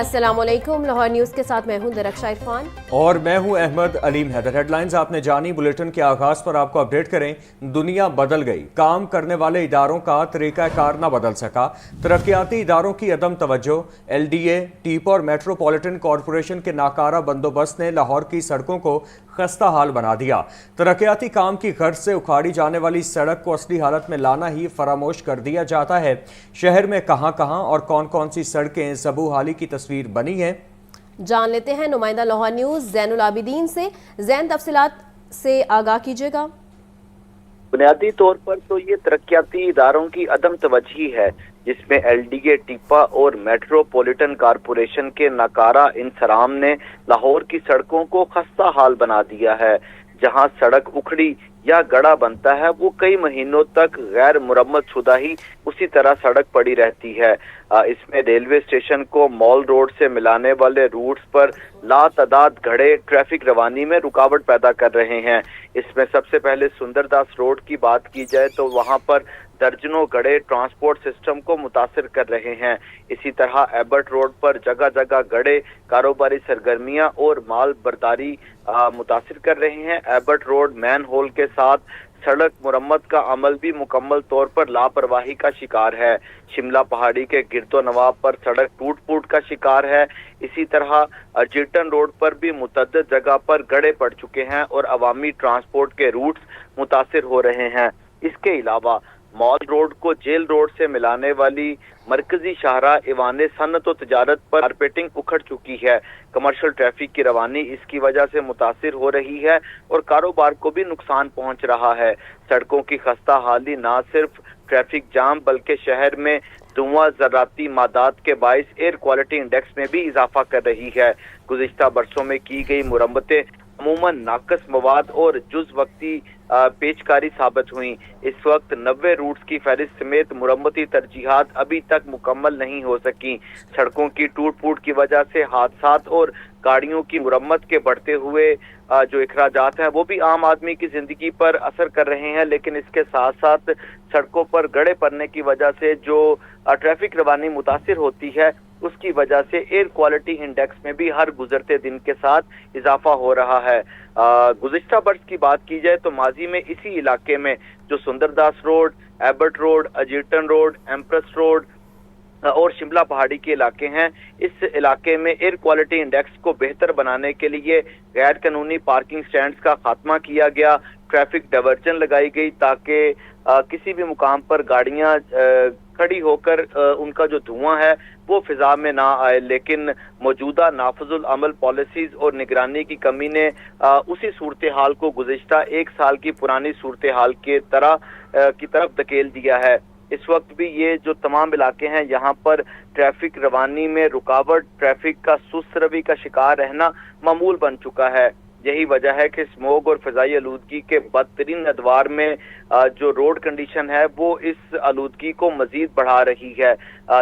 अस्सलाम वालेकुम। लाहौर न्यूज़ के साथ मैं हूं दरख्शा इरफान और मैं हूं अहमद अलीम हैदर। हेडलाइंस आपने जानी। बुलेटिन के आगाज पर आपको अपडेट करें। दुनिया बदल गई, काम करने वाले इदारों का तरीकाकार न बदल सका। तरक्याती इदारों की अदम तवज्जो। LDA, टीप और मेट्रोपॉलिटन कॉरपोरेशन के नाकारा बंदोबस्त ने लाहौर की सड़कों को खस्ता हाल बना दिया। तरक्याती काम की गर्ज से उखाड़ी जाने वाली सड़क को असली हालत में लाना ही फरामोश कर दिया जाता है। शहर में कहां कहां और कौन कौन सी सड़कें ज़बू हाली की तस्वीर बनी है, जान लेते हैं नुमाइंदा लाहौर न्यूज़ ज़ैनुल आबिदीन से। ज़ैन, तफसीलात से आगाह कीजिएगा। बुनियादी तौर पर तो ये तरक्याती इदारों की अदम तवज्जी है, जिसमें LDA, टीपा और मेट्रोपॉलिटन कॉरपोरेशन के नाकारा इंसराम ने लाहौर की सड़कों को खस्ता हाल बना दिया है। जहां सड़क उखड़ी या गड़ा बनता है वो कई महीनों तक गैर मुरम्मत शुदा ही उसी तरह सड़क पड़ी रहती है। इसमें रेलवे स्टेशन को मॉल रोड से मिलाने वाले रूट्स पर लातादाद घड़े ट्रैफिक रवानी में रुकावट पैदा कर रहे हैं। इसमें सबसे पहले सुंदरदास रोड की बात की जाए तो वहां पर दर्जनों गड़े ट्रांसपोर्ट सिस्टम को मुतासिर कर रहे हैं। इसी तरह एबर्ट रोड पर जगह जगह गड़े कारोबारी सरगर्मियां और माल बर्दारी मुतासिर कर रहे हैं। एबर्ट रोड मैन होल के साथ सड़क मुरम्मत का अमल भी मुकम्मल तौर पर लापरवाही का शिकार है। शिमला पहाड़ी के गिरदो नवाब पर सड़क टूट फूट का शिकार है। इसी तरह अर्जिटन रोड पर भी मुतअद्दिद जगह पर गड़े पड़ चुके हैं और अवामी ट्रांसपोर्ट के रूट्स मुतासिर हो रहे हैं। इसके अलावा मॉल रोड को जेल रोड से मिलाने वाली मरकजी शाहरा ईवान सनत और तजारत पर कारपेटिंग उखड़ चुकी है। कमर्शियल ट्रैफिक की रवानी इसकी वजह से मुतासिर हो रही है और कारोबार को भी नुकसान पहुंच रहा है। सड़कों की खस्ता हाली न सिर्फ ट्रैफिक जाम बल्कि शहर में धुआं ज़राती मादात के बाइस एयर क्वालिटी इंडेक्स में भी इजाफा कर रही है। गुज़िश्ता बरसों में की गई मुरम्मतें अमूमन नाकस मवाद और जुज वक्ती पेशकारी साबित हुई। इस वक्त 90 रूट्स की फहरिस्त समेत मुरम्मती तरजीहात अभी तक मुकम्मल नहीं हो सकी। सड़कों की टूट फूट की वजह से हादसात और गाड़ियों की मुरम्मत के बढ़ते हुए जो इखराजात हैं वो भी आम आदमी की जिंदगी पर असर कर रहे हैं। लेकिन इसके साथ साथ सड़कों पर गड़े पड़ने की वजह से जो ट्रैफिक रवानी मुतासिर होती है उसकी वजह से एयर क्वालिटी इंडेक्स में भी हर गुजरते दिन के साथ इजाफा हो रहा है। गुज़िश्ता बरस की बात की जाए तो माजी में इसी इलाके में जो Sundardas road, Abbott road, Egerton road, Empress road और शिमला पहाड़ी के इलाके हैं, इस इलाके में एयर क्वालिटी इंडेक्स को बेहतर बनाने के लिए गैर कानूनी पार्किंग स्टैंड्स का खात्मा किया गया। ट्रैफिक डाइवर्जन लगाई गई ताकि किसी भी मुकाम पर गाड़ियां खड़ी होकर उनका जो धुआं है वो फिजा में ना आए। लेकिन मौजूदा नाफजुल अमल पॉलिसीज और निगरानी की कमी ने उसी सूरत हाल को गुज़िश्ता एक साल की पुरानी सूरत हाल की तरफ धकेल दिया है। इस वक्त भी ये जो तमाम इलाके हैं यहाँ पर ट्रैफिक रवानी में रुकावट, ट्रैफिक का सुस्त रवि का शिकार रहना मामूल बन चुका है। यही वजह है कि स्मोग और फ़िज़ाई आलूदगी के बदतरीन अदवार में जो रोड कंडीशन है वो इस आलूदगी को मजीद बढ़ा रही है।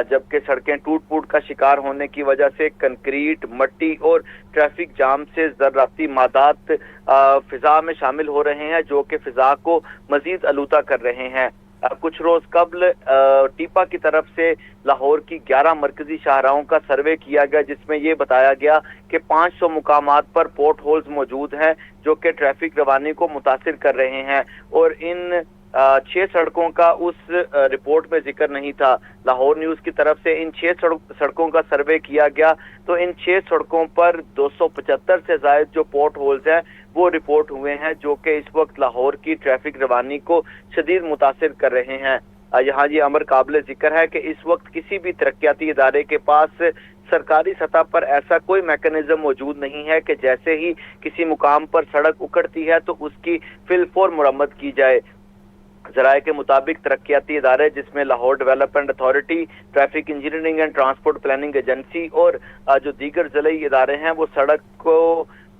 जबकि सड़कें टूट फूट का शिकार होने की वजह से कंक्रीट, मट्टी और ट्रैफिक जाम से ज़राती मादात फ़िज़ा में शामिल हो रहे हैं जो कि फ़िज़ा को मजीद आलूदा कर रहे हैं। कुछ रोज कबल टीपा की तरफ से लाहौर की 11 मरकजी शाहराहों का सर्वे किया गया जिसमें ये बताया गया कि 500 मुकामात पर पोर्ट होल्स मौजूद हैं जो कि ट्रैफिक रवानी को मुतासिर कर रहे हैं और इन 6 सड़कों का उस रिपोर्ट में जिक्र नहीं था। लाहौर न्यूज़ की तरफ से इन 6 सड़कों का सर्वे किया गया तो इन 6 सड़कों पर 275 से ज्यादा जो पोर्ट होल्स हैं वो रिपोर्ट हुए हैं जो कि इस वक्त लाहौर की ट्रैफिक रवानी को शदीद मुतासिर कर रहे हैं। यहाँ ये अमर काबिल जिक्र है कि इस वक्त किसी भी तरक्याती इदारे के पास सरकारी सतह पर ऐसा कोई मैकेनिज्म मौजूद नहीं है कि जैसे ही किसी मुकाम पर सड़क उखड़ती है तो उसकी फिलफौर मुरम्मत की जाए। ज़राए के मुताबिक तरक्याती इदारे जिसमें Lahore development authority, traffic engineering and transport planning agency और जो दीगर ज़िले इदारे हैं वो सड़क को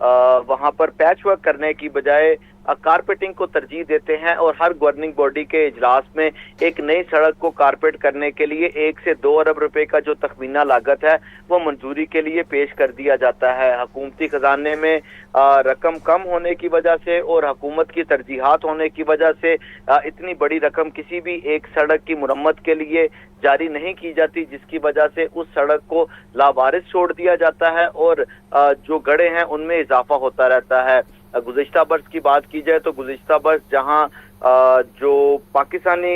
वहां पर पैच वर्क करने की बजाय कारपेटिंग को तरजीह देते हैं और हर गवर्निंग बॉडी के इजलास में एक नई सड़क को कारपेट करने के लिए 1 से 2 अरब रुपए का जो तखमीना लागत है वो मंजूरी के लिए पेश कर दिया जाता है। हुकूमती खजाने में रकम कम होने की वजह से और हुकूमत की तरजीहात होने की वजह से इतनी बड़ी रकम किसी भी एक सड़क की मुरम्मत के लिए जारी नहीं की जाती, जिसकी वजह से उस सड़क को लावारिस छोड़ दिया जाता है और जो गड्ढे हैं उनमें इजाफा होता रहता है। गुज़िश्ता बरस की बात की जाए तो गुज़िश्ता बरस जहां जो पाकिस्तानी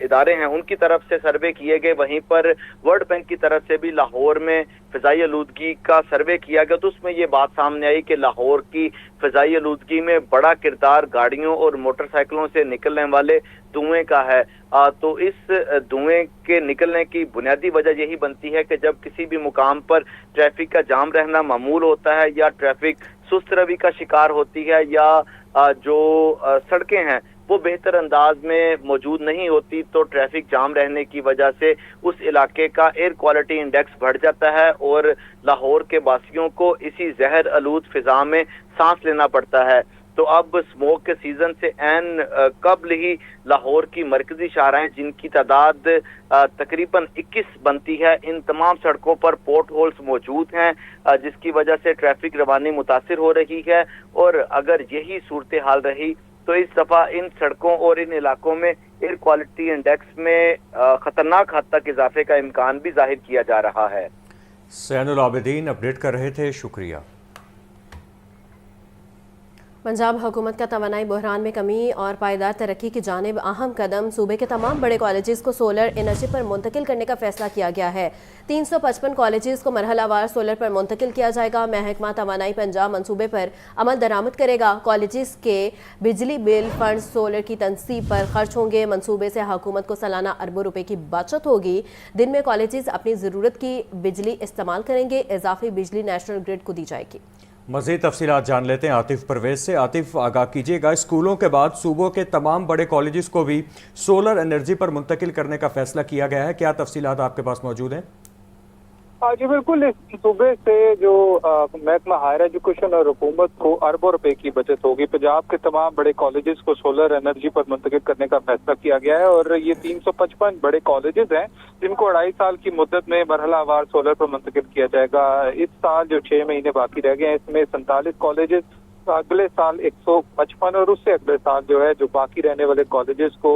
इदारे हैं उनकी तरफ से सर्वे किए गए, वहीं पर वर्ल्ड बैंक की तरफ से भी लाहौर में फ़िज़ाई आलूदगी का सर्वे किया गया, तो उसमें ये बात सामने आई कि लाहौर की फ़िज़ाई आलूदगी में बड़ा किरदार गाड़ियों और मोटरसाइकिलों से निकलने वाले धुएं का है। तो इस धुएं के निकलने की बुनियादी वजह यही बनती है कि जब किसी भी मुकाम पर ट्रैफिक का जाम रहना मामूल होता है या ट्रैफिक सुस्त रवि का शिकार होती है या जो सड़कें हैं वो बेहतर अंदाज में मौजूद नहीं होती, तो ट्रैफिक जाम रहने की वजह से उस इलाके का एयर क्वालिटी इंडेक्स बढ़ जाता है और लाहौर के वासियों को इसी जहर आलूद फिजा में सांस लेना पड़ता है। तो अब स्मोक के सीजन से एन कबल ही लाहौर की मरकजी शाहराहें, जिनकी तादाद तकरीबन 21 बनती है, इन तमाम सड़कों पर पोर्ट होल्स मौजूद हैं, जिसकी वजह से ट्रैफिक रवानी मुतासिर हो रही है। और अगर यही सूरत हाल रही तो इस दफा इन सड़कों और इन इलाकों में एयर क्वालिटी इंडेक्स में खतरनाक हद तक इजाफे का इम्कान भी जाहिर किया जा रहा है। ज़ैनुल आबिदीन अपडेट कर रहे थे, शुक्रिया। पंजाब हुकूमत का तवानाई बहरान में कमी और पायदार तरक्की की जानिब अहम कदम, सूबे के तमाम बड़े कॉलेजेस को सोलर एनर्जी पर मुंतकिल करने का फैसला किया गया है। 355 कॉलेजेस को मरहलावार सोलर पर मुंतकिल किया जाएगा। महकमा तवानाई पंजाब मंसूबे पर अमल दरामद करेगा। कॉलेजेस के बिजली बिल फंड सोलर की तनसीब पर खर्च होंगे। मंसूबे से हुकूमत को सालाना अरबों रुपए की बचत होगी। दिन में कॉलेजेस अपनी ज़रूरत की बिजली इस्तेमाल करेंगे। इजाफी बिजली नेशनल ग्रिड को दी जाएगी। मज़ीद तफसीलात जान लेते हैं आतिफ परवेज से। आतिफ, आगाह कीजिएगा, स्कूलों के बाद सूबों के तमाम बड़े कॉलेजेस को भी सोलर एनर्जी पर मुंतकिल करने का फैसला किया गया है, क्या तफसीलात आपके पास मौजूद हैं? जी बिल्कुल, इस सूबे से जो महकमा हायर एजुकेशन और हुकूमत को अरबों रुपए की बचत होगी। पंजाब के तमाम बड़े कॉलेजेस को सोलर एनर्जी पर मुंतकिल करने का फैसला किया गया है और ये 355 बड़े कॉलेजेस हैं जिनको 2.5 साल की मुद्दत में मरहलावार सोलर पर मुंतकिल किया जाएगा। इस साल जो 6 महीने बाकी रह गए हैं, इसमें 47 कॉलेजेस, अगले साल 155 और उससे अगले साल जो है जो बाकी रहने वाले कॉलेजेस को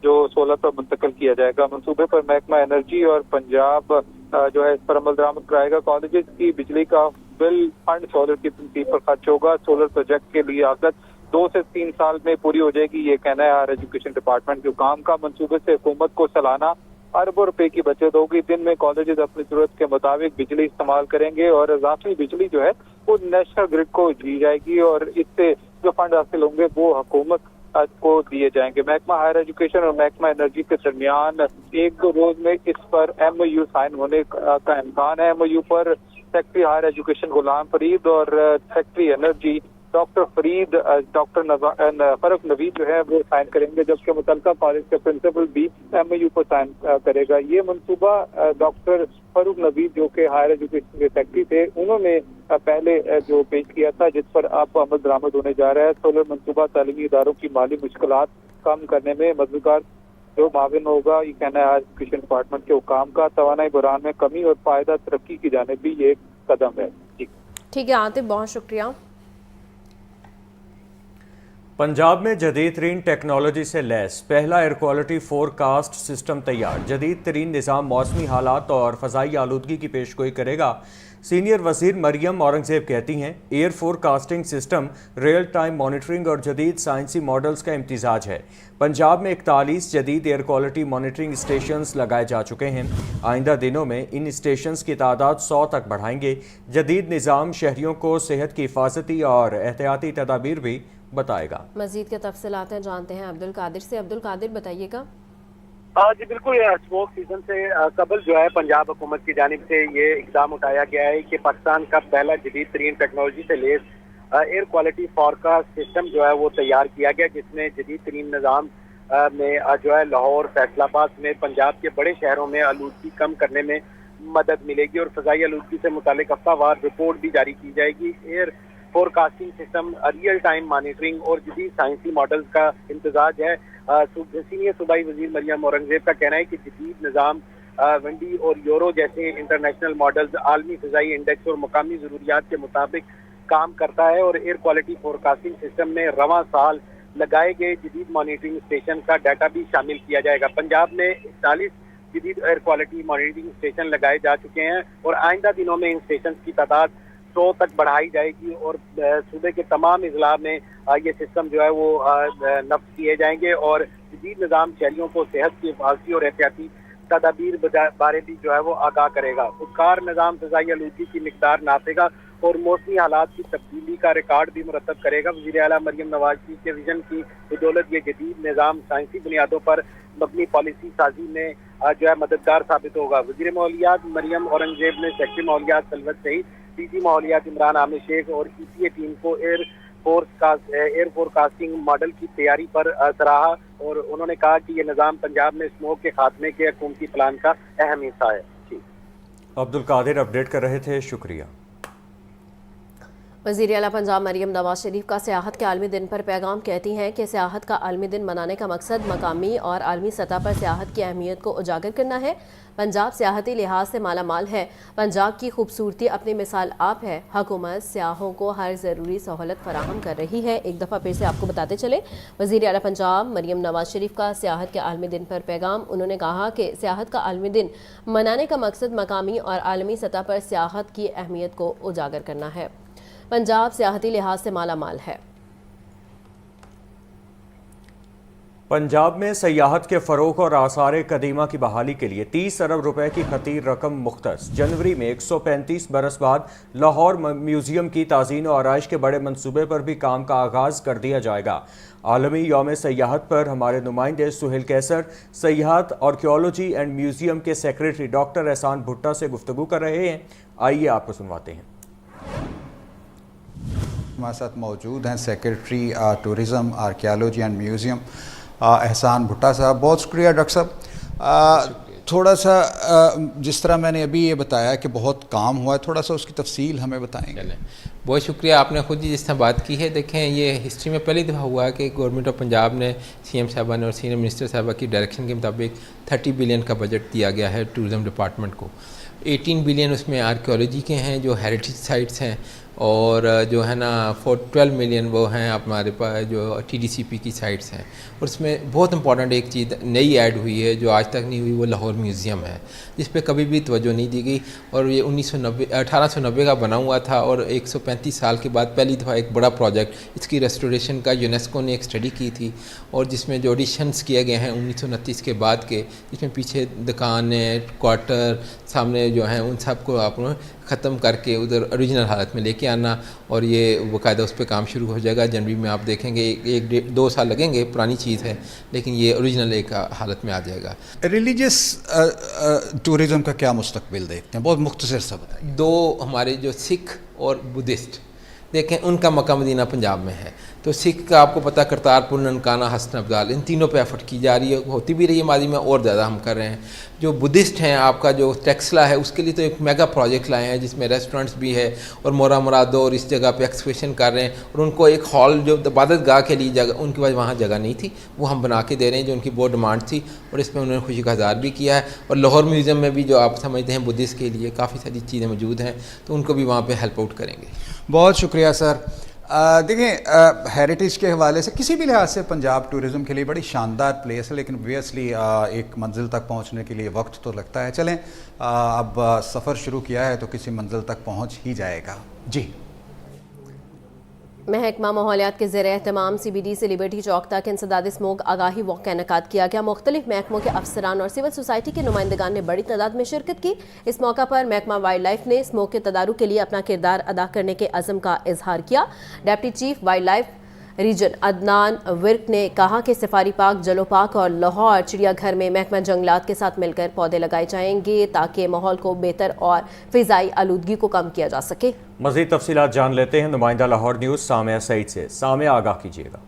जो सोलर पर मुंतकिल किया जाएगा। मंसूबे पर महकमा एनर्जी और पंजाब जो है इस पर अमल दरामद कराएगा। कॉलेजेस की बिजली का बिल फंड सोलर की तनसीब पर खर्च होगा। सोलर प्रोजेक्ट के लिए लागत 2 से 3 साल में पूरी हो जाएगी, ये कहना है हायर एजुकेशन डिपार्टमेंट के हुकाम का। मंसूबे से हुकूमत को सालाना अरबों रुपए की बचत होगी। दिन में कॉलेजेस अपनी जरूरत के मुताबिक बिजली इस्तेमाल करेंगे और इजाफी बिजली जो है वो नेशनल ग्रिड को दी जाएगी और इससे जो फंड हासिल होंगे वो हुकूमत को दिए जाएंगे। महकमा हायर एजुकेशन और महकमा एनर्जी के दरमियान 1-2 रोज में इस पर MOU साइन होने का इम्कान है। MOU पर secretary higher education Ghulam Farid और secretary energy doctor Farid, doctor Farooq Naveed जो है वो साइन करेंगे, जबकि मुतल्लिका कॉलेज के प्रिंसिपल भी MOU पर साइन करेगा। ये मंसूबा डॉक्टर फरूक नवीद जो कि हायर एजुकेशन के सेक्रेटरी थे, उन्होंने पहले जो पेश किया था, जिस पर अब अमल दरामद होने जा रहा है। सोलर मंसूबा तालीमी इदारों की माली मुश्किलात कम करने में मददगार जो माविन होगा, ये कहना है हायर एजुकेशन डिपार्टमेंट के हुकाम का। तवानाई बहरान में कमी और पायदार तरक्की की जानिब भी ये एक कदम है। ठीक है आतिफ, बहुत शुक्रिया। पंजाब में जदीद तरीन टेक्नोलॉजी से लैस पहला एयर क्वालिटी फोरकास्ट सिस्टम तैयार। जदीद तरीन निज़ाम मौसमी हालात और फ़ज़ाई आलूदगी की पेशगोई करेगा। सीनियर वज़ीर मरियम औरंगज़ेब कहती हैं, air forecasting system real time monitoring और जदीद साइंसी मॉडल्स का इम्तिजाज है। पंजाब में 41 जदीद एयर क्वालिटी मॉनिटरिंग स्टेशंस लगाए जा चुके हैं। आइंदा दिनों में इन स्टेशंस की तादाद 100 तक बढ़ाएंगे। जदीद निज़ाम शहरियों को सेहत की हिफाजती और एहतियाती तदाबीर भी बताएगा। मजीद के तफसीलात हैं जानते हैं अब्दुल कादिर से। अब्दुल कादिर, बताइएगा। जी बिल्कुल, स्मोक सीजन से कबल जो है पंजाब हुकूमत की जानिब से ये इकदाम उठाया गया है कि पाकिस्तान का पहला जदीद तरीन टेक्नोलॉजी से less air quality forecast system जो है वो तैयार किया गया, जिसमें जदीद तरीन निज़ाम में जो है लाहौर, फैसलाबाद में पंजाब के बड़े शहरों में आलूदगी कम करने में मदद मिलेगी और फ़ज़ाई आलूदगी से मुतालिक हफ्तावार रिपोर्ट भी जारी की जाएगी। Air forecasting system, real time monitoring اور جدید سائنسی ماڈلز کا امتزاج ہے۔ سینئر صوبائی وزیر مریم اورنگزیب کا کہنا ہے کہ جدید نظام ونڈی اور یورو جیسے انٹرنیشنل ماڈلز عالمی فضائی انڈیکس اور مقامی ضروریات کے مطابق کام کرتا ہے، اور ایئر کوالٹی فورکاسٹنگ سسٹم میں رواں سال لگائے گئے جدید مانیٹرنگ اسٹیشن کا ڈیٹا بھی شامل کیا جائے گا۔ پنجاب میں 41 جدید ایئر کوالٹی مانیٹرنگ اسٹیشن لگائے جا چکے ہیں اور آئندہ دنوں میں ان اسٹیشن کی تعداد 100 تک بڑھائی جائے گی، اور صوبے کے تمام اضلاع میں یہ سسٹم جو ہے وہ نفذ کیے جائیں گے، اور جدید نظام شہریوں کو صحت کی حفاظتی اور احتیاطی تدابیر بارے بھی جو ہے وہ آگاہ کرے گا۔ خودکار نظام فضائی آلودگی کی مقدار ناپے گا اور موسمی حالات کی تبدیلی کا ریکارڈ بھی مرتب کرے گا۔ وزیر اعلیٰ مریم نواز شریف کے ویژن کی بدولت یہ جدید نظام سائنسی بنیادوں پر مبنی پالیسی سازی میں جو ہے مددگار ثابت ہوگا۔ وزیر ماحولیات مریم اورنگزیب نے سیکٹری ماحولیات سلوت شہید، ڈی جی ماحولیات عمران عامر شیخ اور ای سی اے ٹیم کو ایئر فورکاسٹنگ ماڈل کی تیاری پر سراہا، اور انہوں نے کہا کہ یہ نظام پنجاب میں اسموگ کے خاتمے کے حکومتی پلان کا اہم حصہ ہے۔ عبد القادر اپڈیٹ کر رہے تھے، شکریہ۔ وزیر اعلیٰ پنجاب مریم نواز شریف کا سیاحت کے عالمی دن پر پیغام کہتی ہیں کہ سیاحت کا عالمی دن منانے کا مقصد مقامی اور عالمی سطح پر سیاحت کی اہمیت کو اجاگر کرنا ہے۔ پنجاب سیاحتی لحاظ سے مالا مال ہے، پنجاب کی خوبصورتی اپنی مثال آپ ہے، حکومت سیاحوں کو ہر ضروری سہولت فراہم کر رہی ہے۔ ایک دفعہ پھر سے آپ کو بتاتے چلیں، وزیر اعلیٰ پنجاب مریم نواز شریف کا سیاحت کے عالمی دن پر پیغام۔ انہوں نے کہا کہ سیاحت کا عالمی دن منانے کا مقصد مقامی اور عالمی سطح پر سیاحت کی اہمیت کو اجاگر کرنا ہے۔ پنجاب سیاحتی لحاظ سے مالا مال ہے۔ پنجاب میں سیاحت کے فروغ اور آثار قدیمہ کی بحالی کے لیے 30 ارب روپے کی خطیر رقم مختص۔ جنوری میں 135 برس بعد لاہور میوزیم کی تعزین و آرائش کے بڑے منصوبے پر بھی کام کا آغاز کر دیا جائے گا۔ عالمی یوم سیاحت پر ہمارے نمائندے سہیل کیسر سیاحت، آرکیولوجی اینڈ میوزیم کے سیکریٹری ڈاکٹر احسان بھٹا سے گفتگو کر رہے ہیں۔ آئیے آپ کو سنواتے ہیں۔ ہمارے ساتھ موجود ہیں secretary tourism, archaeology and museum Ehsan Bhatta صاحب۔ بہت شکریہ ڈاکٹر صاحب۔ تھوڑا سا جس طرح میں نے ابھی یہ بتایا کہ بہت کام ہوا ہے، تھوڑا سا اس کی تفصیل ہمیں بتائیں گے۔ بہت شکریہ، آپ نے خود ہی جس طرح بات کی ہے۔ دیکھیں، یہ ہسٹری میں پہلی دفعہ ہوا ہے کہ گورنمنٹ آف پنجاب نے سی ایم صاحبہ نے اور سینئر منسٹر صاحبہ کی ڈائریکشن کے مطابق 30 بلین کا بجٹ دیا گیا ہے ٹورزم ڈپارٹمنٹ کو۔ 18 بلین اس میں آرکیولوجی کے ہیں جو ہیریٹیج سائٹس ہیں، اور جو ہے نا 12 ملین وہ ہیں ہمارے پاس جو ٹی ڈی سی پی کی سائٹس ہیں۔ اور اس میں بہت امپورٹنٹ ایک چیز نئی ایڈ ہوئی ہے جو آج تک نہیں ہوئی، وہ لاہور میوزیم ہے، جس پہ کبھی بھی توجہ نہیں دی گئی، اور یہ 1890 کا بنا ہوا تھا، اور 135 سال کے بعد پہلی دفعہ ایک بڑا پروجیکٹ اس کی ریسٹوریشن کا یونیسکو نے ایک اسٹڈی کی تھی، اور جس میں جو ایڈیشنز کیے گئے ہیں 1929 کے بعد کے، جس میں پیچھے دکانیں، کوارٹر سامنے جو ہیں ان سب کو آپ ختم کر کے ادھر اوریجنل حالت میں لے کے آنا، اور یہ باقاعدہ اس پہ کام شروع ہو جائے گا۔ جنوری میں آپ دیکھیں گے 1-2 سال لگیں گے، پرانی چیز ہے لیکن یہ اوریجنل ایک حالت میں آ جائے گا۔ ریلیجیس ٹورزم کا کیا مستقبل دیکھتے ہیں؟ بہت مختصر سا بتائیں۔ 2 ہمارے جو سکھ اور بدھسٹ، دیکھیں ان کا مکہ مدینہ پنجاب میں ہے، تو سکھ کا آپ کو پتہ کرتارپور، ننکانہ، حسن ابدال، ان تینوں پہ ایفرٹ کی جا رہی ہے، ہوتی بھی رہی ہے ماضی میں، اور زیادہ ہم کر رہے ہیں۔ جو بدھسٹ ہیں آپ کا جو ٹیکسلا ہے، اس کے لیے تو ایک میگا پروجیکٹ لائے ہیں جس میں ریسٹورنٹس بھی ہے، اور مورا مرادو اور اس جگہ پہ ایکسکیویشن کر رہے ہیں، اور ان کو ایک ہال جو عبادت گاہ کے لیے جگہ ان کے پاس وہاں جگہ نہیں تھی، وہ ہم بنا کے دے رہے ہیں جو ان کی بہت ڈیمانڈ تھی، اور اس میں انہوں نے خوشی کا اظہار بھی کیا ہے۔ اور لاہور میوزیم میں بھی جو آپ سمجھتے ہیں بدھسٹ کے لیے کافی ساری چیزیں موجود ہیں، تو ان کو بھی وہاں پہ ہیلپ آؤٹ کریں گے۔ بہت شکریہ سر۔ دیکھیں، ہیریٹیج کے حوالے سے کسی بھی لحاظ سے پنجاب ٹورزم کے لیے بڑی شاندار پلیس ہے، لیکن اوبویسلی ایک منزل تک پہنچنے کے لیے وقت تو لگتا ہے۔ چلیں، اب سفر شروع کیا ہے تو کسی منزل تک پہنچ ہی جائے گا۔ جی، محکمہ ماحولیات کے زیر اہتمام سی بی ڈی سے لبرٹی چوک تک انسداد اسموگ آگاہی واک کا انعقاد کیا گیا۔ مختلف محکموں کے افسران اور سول سوسائٹی کے نمائندگان نے بڑی تعداد میں شرکت کی۔ اس موقع پر محکمہ وائلڈ لائف نے اسموگ کے تدارک کے لیے اپنا کردار ادا کرنے کے عزم کا اظہار کیا۔ Deputy chief wildlife region Adnan Virk نے کہا کہ سفاری پارک، جلو پارک اور لاہور چڑیا گھر میں محکمہ جنگلات کے ساتھ مل کر پودے لگائے جائیں گے تاکہ ماحول کو بہتر اور فضائی آلودگی کو کم کیا جا سکے۔ مزید تفصیلات جان لیتے ہیں نمائندہ لاہور نیوز سامعہ سعید سے۔ سامعہ، آگاہ کیجیے گا۔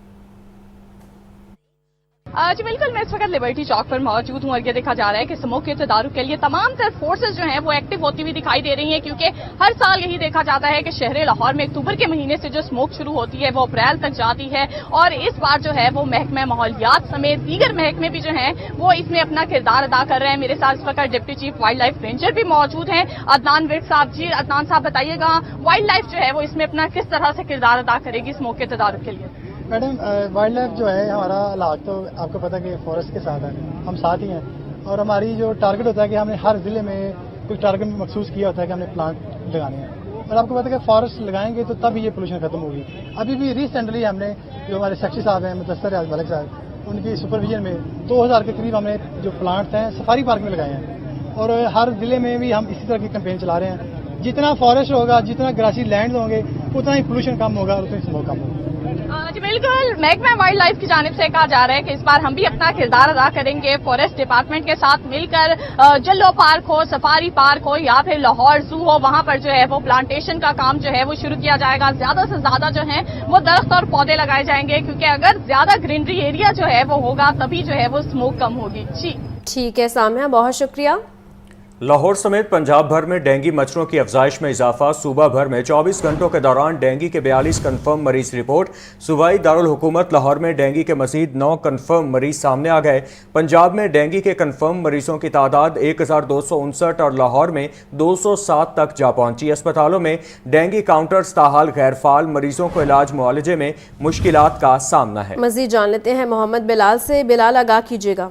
जी बिल्कुल, मैं इस वक्त लिबर्टी चौक पर मौजूद हूँ और ये देखा जा रहा है कि स्मोक के तदारुक के लिए तमाम तर फोर्सेज जो हैं वो एक्टिव होती हुई दिखाई दे रही हैं, क्योंकि हर साल यही देखा जाता है कि शहर लाहौर में अक्टूबर के महीने से जो स्मोक शुरू होती है वो अप्रैल तक जाती है, और इस बार जो है वो महकमा माहौलियात समेत दीगर महकमे भी जो हैं वो इसमें अपना किरदार अदा कर रहे हैं। मेरे साथ इस वक्त deputy chief wild life ranger भी मौजूद हैं, अदनान विर्क साहब। जी अदनान साहब, बताइएगा वाइल्ड लाइफ जो है वो इसमें अपना किस तरह से किरदार अदा करेगी स्मोक के तदारुक के लिए? मैडम, वाइल्ड लाइफ जो है हमारा इलाका तो आपको पता है कि फॉरेस्ट के साथ है, हम साथ ही हैं, और हमारी जो टारगेट होता है कि हमने हर जिले में कोई टारगेट मखसूस किया होता है कि हमने प्लांट लगाने हैं, और आपको पता है कि फॉरेस्ट लगाएंगे तो तब ये पोल्यूशन खत्म होगी। अभी भी रिसेंटली हमने जो हमारे सेक्रेटरी साहब हैं मुदस्सर मलिक साहब, उनकी सुपरविजन में 2000 के करीब हमने जो प्लांट्स हैं सफारी पार्क में लगाए हैं, और हर जिले में भी हम इसी तरह की कैंपेन चला रहे हैं। जितना फॉरेस्ट होगा, जितना ग्रासी लैंड होंगे, उतना ही पोल्यूशन कम होगा और उतना ही स्मोक कम होगा। जी बिल्कुल, महकमा वाइल्ड लाइफ की जानिब से कहा जा रहा है कि इस बार हम भी अपना किरदार अदा करेंगे। फॉरेस्ट डिपार्टमेंट के साथ मिलकर जल्लो पार्क हो, सफारी पार्क हो या फिर लाहौर जू हो, वहां पर जो है वो प्लांटेशन का काम जो है वो शुरू किया जाएगा। ज्यादा से ज्यादा जो है वो दरख्त और पौधे लगाए जाएंगे, क्योंकि अगर ज्यादा ग्रीनरी एरिया जो है वो होगा तभी जो है वो स्मोक कम होगी। जी ठीक है सामिया, बहुत शुक्रिया। लाहौर समेत पंजाब भर में डेंगू मच्छरों की अफजाइश में इजाफा। सूबा भर में 24 घंटों के दौरान डेंगू के 42 कन्फर्म मरीज रिपोर्ट। सूबाई दारुल हुकूमत लाहौर में डेंगू के मजीद 9 कन्फर्म मरीज सामने आ गए। पंजाब में डेंगू के कन्फर्म मरीजों की तादाद 1259 और लाहौर में 207 तक जा पहुंची। अस्पतालों में डेंगू काउंटर्स ताहाल गैर फाल, मरीजों को इलाज मुआलजे में मुश्किलात का सामना है। मजीद जान लेते हैं मोहम्मद बिलाल से। बिलाल, आगाह कीजिएगा।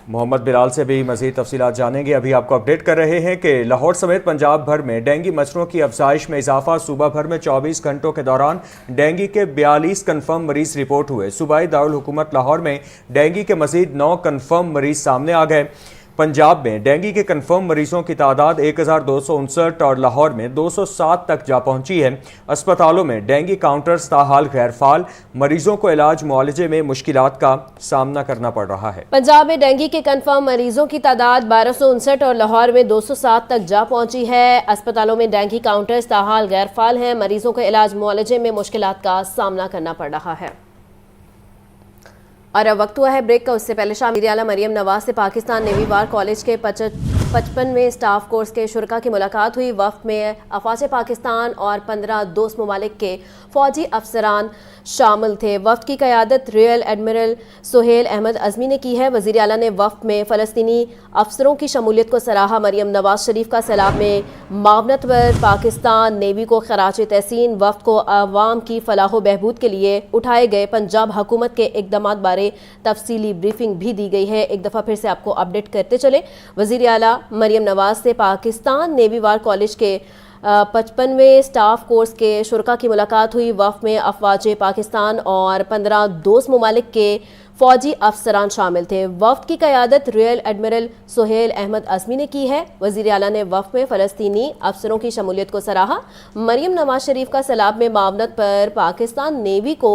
मोहम्मद बिलाल से भी मज़ीद तफसीलात जानेंगे। अभी आपको अपडेट कर रहे हैं कि लाहौर समेत पंजाब भर में डेंगू मच्छरों की अफजाइश में इजाफा। सूबा भर में 24 घंटों के दौरान डेंगू के 42 कन्फर्म मरीज रिपोर्ट हुए। सूबाई दारुल हुकूमत लाहौर में डेंगू के मजीद 9 कन्फर्म मरीज सामने आ गए। पंजाब में डेंगू के कन्फर्म मरीजों की तादाद 1259 और लाहौर में 207 तक जा पहुंची है। अस्पतालों में डेंगू काउंटर्स ताहाल गैर फाल, मरीजों को इलाज मुआलजे में मुश्किलात का सामना करना पड़ रहा है। पंजाब में डेंगू के कन्फर्म मरीजों की तादाद 1259 और लाहौर में 207 तक जा पहुंची है। अस्पतालों में डेंगू काउंटर्स ताहाल गैर फाल हैं, मरीजों को इलाज मुआलजे में मुश्किलात का सामना करना पड़ रहा है। और अब वक्त हुआ है ब्रेक का। उससे पहले शाम आला मरियम नवाज से पाकिस्तान नेवी वार कॉलेज के 55वें स्टाफ कोर्स के शुरका की मुलाकात हुई। वफ्द में अफवाज पाकिस्तान और 15 दोस्त ममालिक के फौजी अफसरान शामिल थे। वफ्द की क़यादत रियल एडमिरल सुहेल अहमद अज़मी ने की है। वज़ीर आला ने वफ्द में फ़लस्तीनी अफसरों की शमूलियत को सराहा। मरियम नवाज शरीफ का सैलाब में मावनत पर पाकिस्तान नेवी को खराज तहसीन। वफ्द को अवाम की फलाह बहबूद के लिए उठाए गए पंजाब हुकूमत के इक़दामात बारे तफसीली ब्रीफिंग भी दी गई है। एक दफ़ा फिर से आपको अपडेट करते चले। वज़ीर आला मरियम नवाज से पाकिस्तान नेवी वार कॉलेज के 55वें स्टाफ कोर्स के शुरका की मुलाकात हुई। वफ़द में अफवाज पाकिस्तान और 15 दोस्त ममालिक के फौजी अफसरान शामिल थे। वफ़द की क़यादत रियल एडमिरल सुहेल अहमद अज़मी ने की है। वज़ीर आला ने वफ़द में फ़लस्तीनी अफसरों की शमूलियत को सराहा। मरियम नवाज शरीफ का सैलाब में मावनत पर पाकिस्तान नेवी को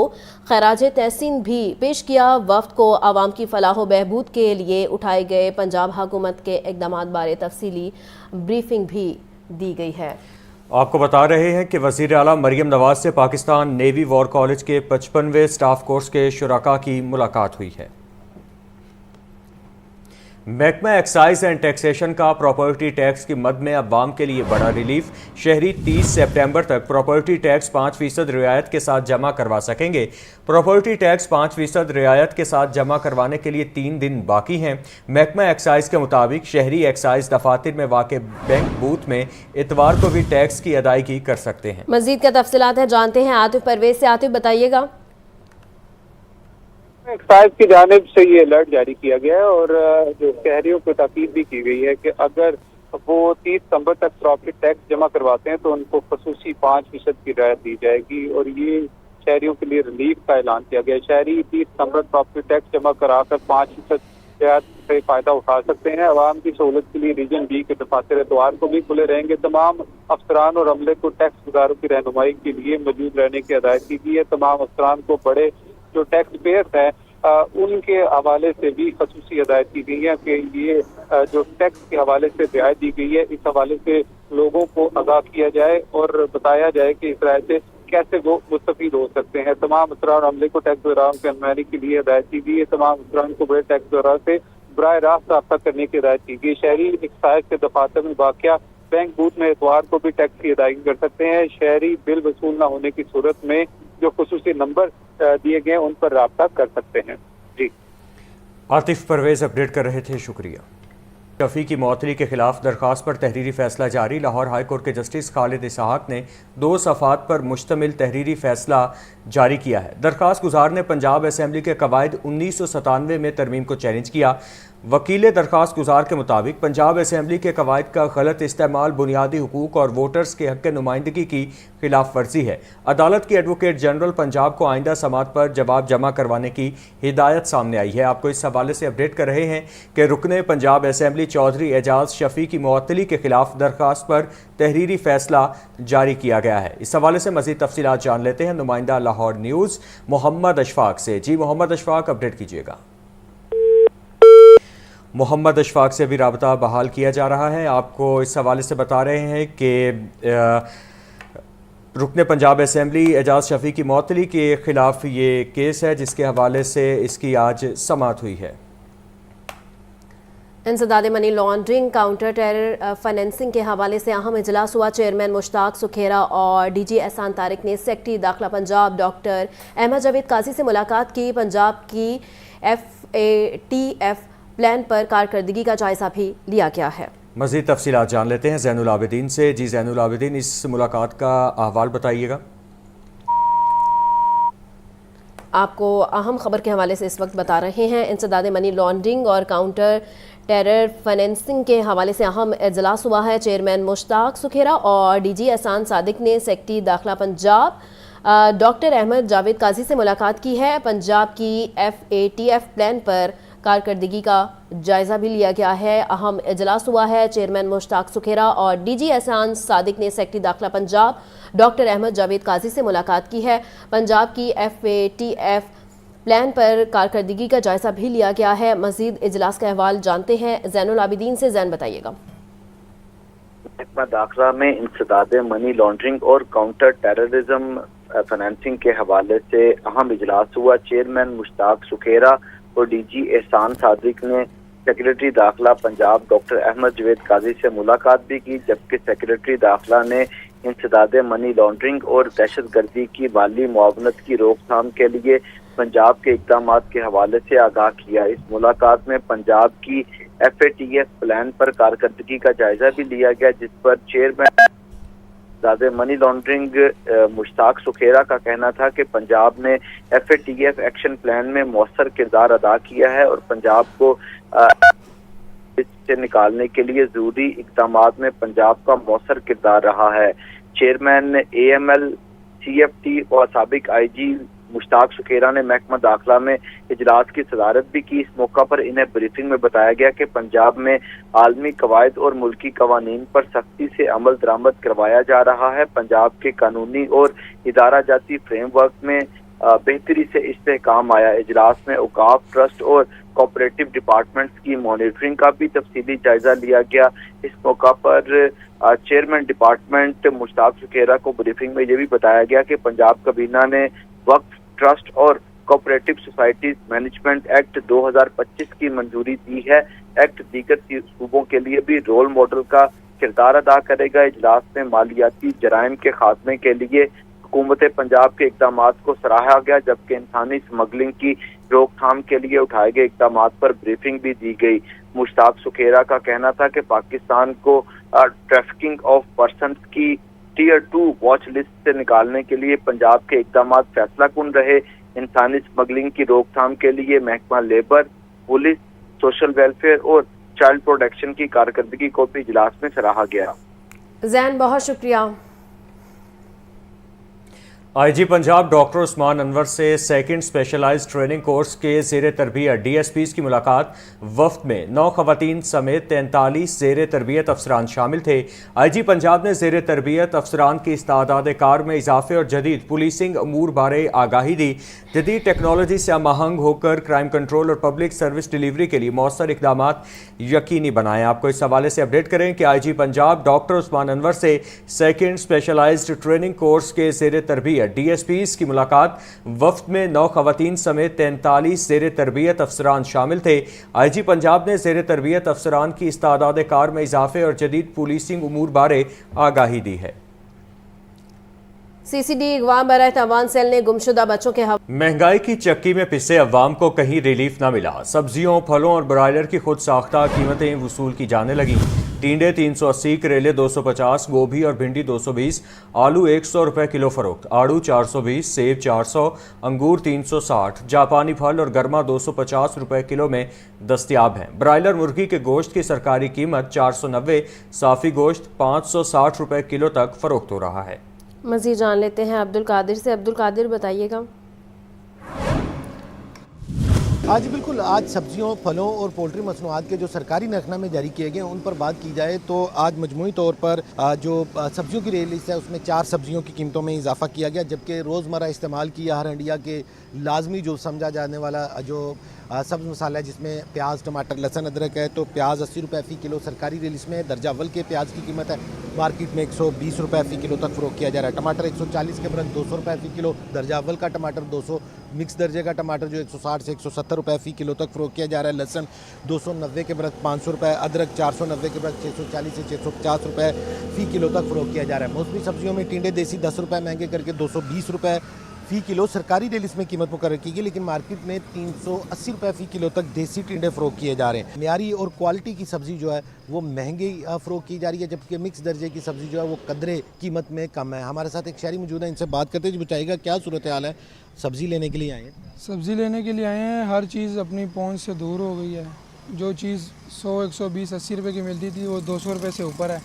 खराज तहसीन भी पेश किया। वफ़द को आवाम की फलाह बहबूद के लिए उठाए गए पंजाब हुकूमत के इक़दामात बारे तफसीली ब्रीफिंग भी दी गई है। आपको बता रहे हैं कि वज़ीर आला मरियम नवाज से पाकिस्तान नेवी वॉर कॉलेज के 55वें स्टाफ कोर्स के शुराका की मुलाकात हुई है। महकमा एक्साइज एंड टैक्सेशन का प्रॉपर्टी टैक्स की मद में अवाम के लिए बड़ा रिलीफ। शहरी 30 सितंबर तक प्रॉपर्टी टैक्स 5% रियायत के साथ जमा करवा सकेंगे। प्रॉपर्टी टैक्स 5% रियायत के साथ जमा करवाने के लिए 3 दिन बाकी हैं। महकमा एक्साइज के मुताबिक शहरी एक्साइज दफातर में वाक़े बैंक बूथ में इतवार को भी टैक्स की अदायगी कर सकते हैं। मजीद का तफसीलात है जानते हैं आतिफ परवेज से। आतिफ, बताइएगा। एक्साइज की जानिब से ये अलर्ट जारी किया गया है और जो शहरियों को ताकीद भी की गई है कि अगर वो 30 सितंबर तक प्रॉपर्टी टैक्स जमा करवाते हैं तो उनको खसूसी 5% की रियायत दी जाएगी और ये शहरियों के लिए रिलीफ का ऐलान किया गया है। शहरी 30 सितंबर प्रॉपर्टी टैक्स जमा कराकर 5% रियायत से फायदा उठा सकते हैं। आवाम की सहूलत के लिए रीजन बी के दफातर इतवार को भी खुले रहेंगे। तमाम अफसरान और अमले को टैक्स गुजारों की रहनुमाई के लिए मौजूद रहने की हिदायत की गई है। तमाम अफसरान को बड़े जो टैक्स पेयर्स हैं उनके हवाले से भी खसूसी हिदायत की गई है कि ये जो टैक्स के हवाले से रियायत दी गई है इस हवाले से लोगों को आगाह किया जाए और बताया जाए कि इस तरह से कैसे वो मुस्तफीद हो सकते हैं। तमाम असरार अमले को टैक्स बहरान की अनमैनी के लिए हिदायत की गई है। तमाम असरार को बड़े टैक्स बहरान से बराह रास्त रब्ता करने की हिदायत की गई। शहरी एक्साइज के दफातर में वाक़या बैंक बूथ में एतवार को भी टैक्स की अदायगी कर सकते हैं। शहरी बिल वसूल न होने की सूरत में जो खुसूसी नंबर दिए गए उन पर राब्ता कर सकते हैं। जी आतिफ परवेज अपडेट कर रहे थे, शुक्रिया। शफी की मुअत्तली के खिलाफ दरख्वास्त पर तहरीरी फैसला जारी। लाहौर हाई कोर्ट के जस्टिस खालिद इसहाक ने 2 सफ़ात पर मुश्तमिल तहरीरी फैसला जारी किया है। दरख्वास्त गुजार ने पंजाब असेंबली के कवायद 1997 में तरमीम को चैलेंज किया। वकील दरख्वास्त गुजार के मुताबिक पंजाब असेंबली के कवायद का गलत इस्तेमाल बुनियादी हुकूक और वोटर्स के हक़ नुमाइंदगी की खिलाफ वर्जी है। अदालत की एडवोकेट जनरल पंजाब को आइंदा समात पर जवाब जमा करवाने की हिदायत सामने आई है। आपको इस हवाले से अपडेट कर रहे हैं कि रुकने पंजाब असेंबली चौधरी एजाज शफी की मुअत्तली के खिलाफ दरख्वास्त पर तहरीरी फैसला जारी किया गया है। इस हवाले से मज़ीद तफसीलात जान लेते हैं नुमाइंदा लाहौर न्यूज़ मोहम्मद अशफाक से। जी मोहम्मद अशफाक, अपडेट कीजिएगा। मोहम्मद अशफाक से भी राबता बहाल किया जा रहा है। आपको इस हवाले से बता रहे हैं कि रुकने पंजाब असेंबली एजाज शफी की मुअत्तली के खिलाफ ये केस है जिसके हवाले से इसकी आज समाअत हुई है। इंसदाद money laundering, counter terror financing के हवाले से अहम इजलास हुआ। चेयरमैन मुश्ताक सुखेरा और डीजी एहसान तारिक ने सेक्रेटरी दाखिला पंजाब डॉक्टर अहमद जावेद काजी से मुलाकात की। पंजाब की FATF प्लान पर कारकर्दगी का जायजा भी लिया गया है। मज़ीद तफसीलात जान लेते हैं ज़ैनुल आबिदीन से। जी ज़ैनुल आबिदीन, इस मुलाकात का अहवाल बताइएगा। आपको अहम खबर के हवाले से इस वक्त बता रहे हैं। इंसदाद मनी लॉन्ड्रिंग और काउंटर टेरर फाइनेंसिंग के हवाले से अहम इजलास हुआ है। चेयरमैन मुश्ताक सुखेरा और डीजी एहसान सादिक ने सेक्रेटरी दाखिला पंजाब डॉक्टर अहमद जावेद काजी से मुलाकात की है। पंजाब की FATF प्लान पर कारकर्दगी का जायजा भी लिया गया है। अहम इजलास हुआ है। चेयरमैन मुश्ताक सुखेरा और डीजी एहसान सादिक ने सेक्रेटरी दाखिला पंजाब डॉक्टर अहमद जावेद काजी से मुलाकात की है। पंजाब की FATF प्लान पर कारकर्दगी का जायजा भी लिया गया है। मजीद इजलास का अहवाल जानते हैं ज़ैनुल आबिदीन से। ज़ैन बताइएगा। महकमा दाखिला में इंसदाद मनी लॉन्ड्रिंग और काउंटर टेररिज्म फाइनेंसिंग के हवाले से अहम इजलास हुआ। चेयरमैन मुश्ताक सुखेरा और डीजी एहसान सादिक ने सेक्रेटरी दाखिला पंजाब डॉक्टर अहमद जावेद काजी से मुलाकात भी की, जबकि सेक्रेटरी दाखिला ने इंसदाद मनी लॉन्ड्रिंग और दहशत गर्दी की माली मुआवनत की रोकथाम के लिए पंजाब के इक़दाम के हवाले से आगाह किया। इस मुलाकात में पंजाब की FATF प्लान पर कारकर्दगी का जायजा भी लिया गया, जिस पर चेयरमैन ज़्यादा मनी लॉन्ड्रिंग मुश्ताक सुखेरा का कहना था कि पंजाब ने FATF एक्शन प्लान में मौसर किरदार अदा किया है और पंजाब को इससे निकालने के लिए जरूरी इक़दामात में पंजाब का मौसर किरदार रहा है। चेयरमैन AML CFT और साबिक IG मुश्ताक सुखेरा ने महकमा दाखिला में इजलास की सदारत भी की। इस मौका पर इन्हें ब्रीफिंग में बताया गया कि पंजाब में आलमी कवायद और मुल्की कवानीन पर सख्ती से अमल दरामद करवाया जा रहा है। पंजाब के कानूनी और इदारा जाती फ्रेमवर्क में बेहतरी से इस्तेहकाम आया। इजलास में औकाफ, ट्रस्ट और कोऑपरेटिव डिपार्टमेंट्स की मॉनिटरिंग का भी तफसीली जायजा लिया गया। इस मौका पर चेयरमैन डिपार्टमेंट मुश्ताक सुखेरा को ब्रीफिंग में यह भी बताया गया कि पंजाब काबीना ने वक्फ, ट्रस्ट और कोऑपरेटिव सोसाइटीज मैनेजमेंट एक्ट 2025 की मंजूरी दी है। एक्ट दीगर सूबों के लिए भी रोल मॉडल का किरदार अदा करेगा। इजलास में मालियाती जराइम के खात्मे के लिए हुकूमत पंजाब के इक़दामात को सराहा गया, जबकि इंसानी स्मगलिंग की रोकथाम के लिए उठाए गए इक़दामात पर ब्रीफिंग भी दी गई। मुश्ताक सुखेरा का कहना था कि पाकिस्तान को ट्रैफिकिंग ऑफ पर्सन्स की टियर 2 वॉच लिस्ट से निकालने के लिए पंजाब के इक़दामात फैसला कुन रहे। इंसानी स्मगलिंग की रोकथाम के लिए महकमा लेबर, पुलिस, सोशल वेलफेयर और चाइल्ड प्रोटेक्शन की कारकर्दगी को भी इजलास में सराहा गया। जैन, बहुत शुक्रिया। आईजी पंजाब डॉक्टर उस्मान अनवर से सेकंड स्पेशलाइज्ड ट्रेनिंग कोर्स के ज़ेर तरबियत डीएसपीज़ की मुलाकात। वफ्द में 9 खवातीन समेत 43 ज़ेर तरबियत अफसरान शामिल थे। आईजी पंजाब ने ज़ेर तरबियत अफसरान की इस्तादाद कार में इजाफे और जदीद पुलिसिंग अमूर बारे आगाही दी। जदीद टेक्नोलॉजी से हमआहंग होकर क्राइम कंट्रोल और पब्लिक सर्विस डिलीवरी के लिए मौसर इकदामात यकीनी बनाएं। आपको इस हवाले से अपडेट करें कि आईजी पंजाब डॉक्टर उस्मान अनवर से सेकंड स्पेशलाइज्ड ट्रेनिंग कोर्स के ज़ेर तरबियत डीएसपीज़ की मुलाकात। वफ्द में 9 खवातीन समेत 43 ज़ेर तरबियत अफसरान शामिल थे। आईजी पंजाब ने ज़ेर तरबियत अफसरान की इस्तादाद कार में इजाफे और जदीद पुलिसिंग उमूर बारे आगाही दी है। सीसीडी अगवा बराए तवान सेल ने गुमशुदा बच्चों के महंगाई की चक्की में पिसे अवाम को कहीं रिलीफ न मिला। सब्जियों, फलों और ब्रायलर की खुद साख्ता कीमतें वसूल की जाने लगी। टिंडे 380, करेले 250, गोभी और भिंडी 220, आलू 100 रुपए किलो फरोख्त, आड़ू 420, सेब 400, अंगूर 360, जापानी फल और गर्मा 250 रुपए किलो में दस्तयाब हैं। ब्रायलर मुर्गी के गोश्त की सरकारी कीमत 490, साफ़ी गोश्त 560 रुपए किलो तक फरोख्त हो रहा है। मज़ीद जान लेते हैं अब्दुल कादिर से। अब्दुल कादिर, बताइएगा। आज बिल्कुल, आज सब्जियों, फलों और पोल्ट्री मसनूआत के जो सरकारी नरखनामे जारी किए गए उन पर बात की जाए तो आज मजमूई तौर पर जो सब्जियों की रेट लिस्ट है उसमें 4 सब्जियों की कीमतों में इजाफा किया गया, जबकि रोज़मर्रा इस्तेमाल की हर हंडिया के लाजमी जो समझा जाने वाला जो सब्ज़ मसाला है जिसमें प्याज, टमाटर, लहसुन, अदरक है, तो प्याज 80 रुपये फ़ी किलो सरकारी रेट लिस्ट में। दर्जा अव्वल के प्याज की कीमत है मार्केट में 120 रुपये फ़ी किलो तक फ़रोख्त किया जा रहा है। टमाटर 140 के बरक 200 रुपये फ़ी किलो, दर्जा अव्वल का टमाटर 200, मिक्स दर्जे का टमाटर जो 160 से 170 रुपये फ़ी किलो तक फ़रोख्त किया जा रहा है। लहसुन 290 के बरक 500 रुपये, अदरक 490 के बरक 640 से 650 रुपये फ़ी किलो तक फ़रोख्त किया जा रहा है। मौसमी सब्जियों में टिंडे देसी 10 रुपये महंगे करके 220 रुपये फ़ी किलो सरकारी रेलिस में कीमत मुकर्रर की गई, लेकिन मार्केट में 380 रुपये फ़ी किलो तक देसी टिंडे फ़रोख्त किए जा रहे हैं। मियारी और क्वालिटी की सब्ज़ी जो है वो महंगी फ़रोख्त की जा रही है, जबकि मिक्स दर्जे की सब्ज़ी जो है वो कदरे कीमत में कम है। हमारे साथ एक शहरी मौजूद है, इनसे बात करते हैं। जो बताइएगा क्या सूरत हाल है, सब्ज़ी लेने के लिए आए हैं? सब्ज़ी लेने के लिए आए हैं। हर चीज़ अपनी पहुंच से दूर हो गई है। जो चीज़ 100, 120, 80 रुपये की मिलती थी वो 200 रुपये से ऊपर है।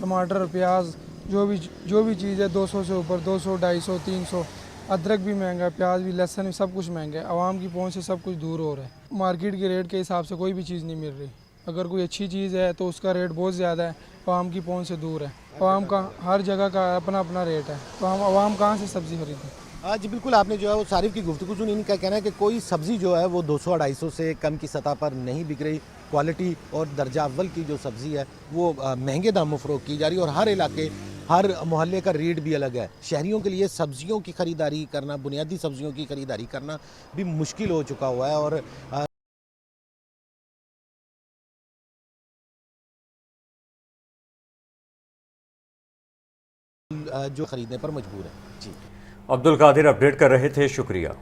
टमाटर, प्याज, जो भी चीज़ है 200 से ऊपर, 200, 250, 300। अदरक भी महंगा है, प्याज भी, लहसुन भी, सब कुछ महंगा है। आवाम की पहुंच से सब कुछ दूर हो रहा है। मार्केट के रेट के हिसाब से कोई भी चीज़ नहीं मिल रही। अगर कोई अच्छी चीज़ है तो उसका रेट बहुत ज़्यादा है, आवाम की पहुंच से दूर है। आवाम का हर जगह का अपना अपना रेट है, तो हम आवाम कहाँ से सब्ज़ी खरीदें? जी बिल्कुल, आपने जो है वो सारिफ की गुफ्तगू सुनी। इनका कहना है कि कोई सब्ज़ी जो है वो 200-250 से कम की सतह पर नहीं बिक रही। क्वालिटी और दर्जा अव्वल की जो सब्ज़ी है वो महंगे दामों फ़रोख्त की जा रही है और हर इलाके, हर मोहल्ले का रेट भी अलग है। शहरियों के लिए सब्जियों की ख़रीदारी करना, बुनियादी सब्जियों की ख़रीदारी करना भी मुश्किल हो चुका हुआ है और जो ख़रीदने पर मजबूर है। जी, अब्दुल कादिर अपडेट कर रहे थे, शुक्रिया।